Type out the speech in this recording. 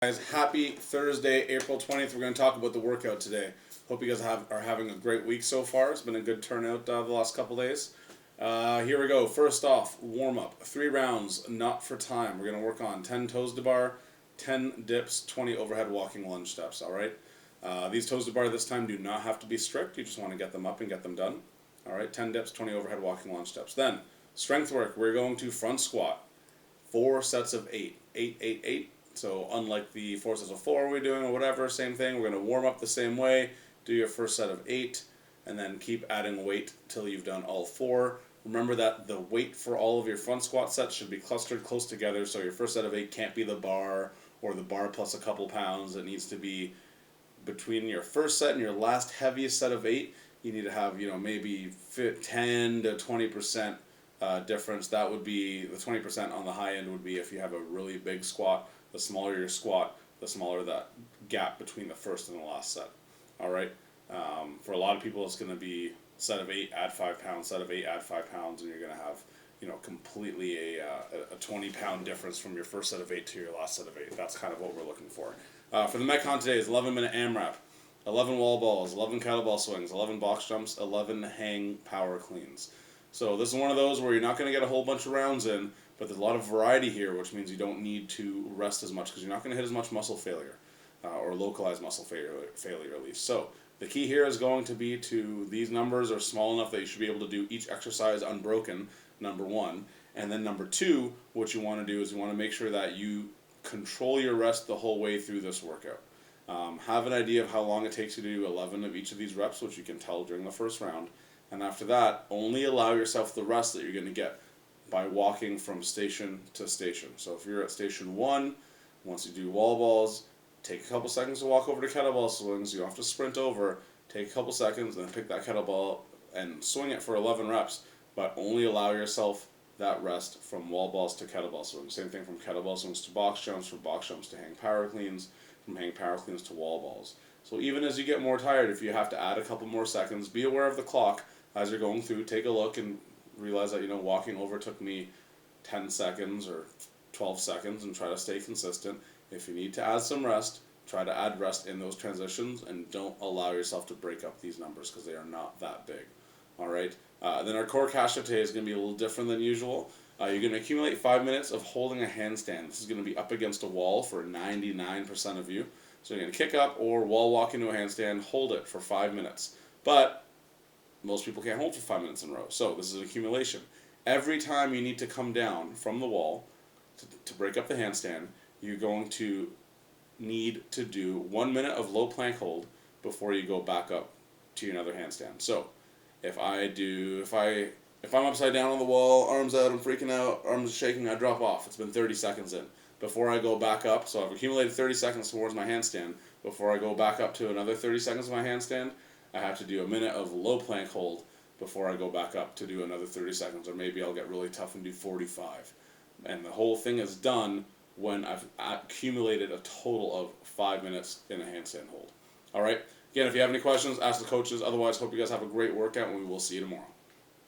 Guys, happy Thursday, April 20th. We're going to talk about the workout today. Hope you guys are having a great week so far. It's been a good turnout the last couple days. Here we go. First off, warm-up. 3 rounds, not for time. We're going to work on 10 toes to bar, 10 dips, 20 overhead walking lunge steps, all right? These toes to bar this time do not have to be strict. You just want to get them up and get them done. All right, 10 dips, 20 overhead walking lunge steps. Then, strength work. We're going to front squat. 4 sets of 8. 8, 8, 8. So unlike the 4 sets of 4 we're doing or whatever, same thing. We're going to warm up the same way. Do your first set of 8, and then keep adding weight till you've done all 4. Remember that the weight for all of your front squat sets should be clustered close together, so your first set of 8 can't be the bar or the bar plus a couple pounds. It needs to be between your first set and your last heaviest set of 8. You need to have, maybe 10 to 20% difference. That would be, the 20% on the high end would be if you have a really big squat. The smaller your squat, the smaller that gap between the first and the last set. All right. For a lot of people, it's going to be set of 8, add 5 pounds, set of 8, add 5 pounds, and you're going to have, completely a 20-pound difference from your first set of 8 to your last set of 8. That's kind of what we're looking for. For the Metcon today is 11-minute AMRAP, 11 wall balls, 11 kettlebell swings, 11 box jumps, 11 hang power cleans. So this is one of those where you're not going to get a whole bunch of rounds in, but there's a lot of variety here, which means you don't need to rest as much because you're not going to hit as much muscle failure or localized muscle failure at least. So the key here is going to be to these numbers are small enough that you should be able to do each exercise unbroken, number 1. And then number 2, what you want to do is you want to make sure that you control your rest the whole way through this workout. Have an idea of how long it takes you to do 11 of each of these reps, which you can tell during the first round. And after that, only allow yourself the rest that you're going to get by walking from station to station. So if you're at station 1, once you do wall balls, take a couple seconds to walk over to kettlebell swings. You don't have to sprint over. Take a couple seconds and pick that kettlebell and swing it for 11 reps, but only allow yourself that rest from wall balls to kettlebell swings. Same thing from kettlebell swings to box jumps, from box jumps to hang power cleans, from hang power cleans to wall balls. So even as you get more tired, if you have to add a couple more seconds, be aware of the clock as you're going through. Take a look and realize that walking over took me 10 seconds or 12 seconds, and try to stay consistent. If you need to add some rest, try to add rest in those transitions, and don't allow yourself to break up these numbers because they are not that big. All right. Then our core cash today is going to be a little different than usual. You're going to accumulate 5 minutes of holding a handstand. This is going to be up against a wall for 99% of you. So you're going to kick up or wall walk into a handstand, hold it for 5 minutes. But most people can't hold for 5 minutes in a row. So this is an accumulation. Every time you need to come down from the wall to break up the handstand, you're going to need to do 1 minute of low plank hold before you go back up to another handstand. So if I'm upside down on the wall, arms out, I'm freaking out, arms shaking, I drop off. It's been 30 seconds in. Before I go back up, so I've accumulated 30 seconds towards my handstand. Before I go back up to another 30 seconds of my handstand, I have to do a minute of low plank hold before I go back up to do another 30 seconds, or maybe I'll get really tough and do 45. And the whole thing is done when I've accumulated a total of 5 minutes in a handstand hold. All right? Again, if you have any questions, ask the coaches. Otherwise, hope you guys have a great workout, and we will see you tomorrow.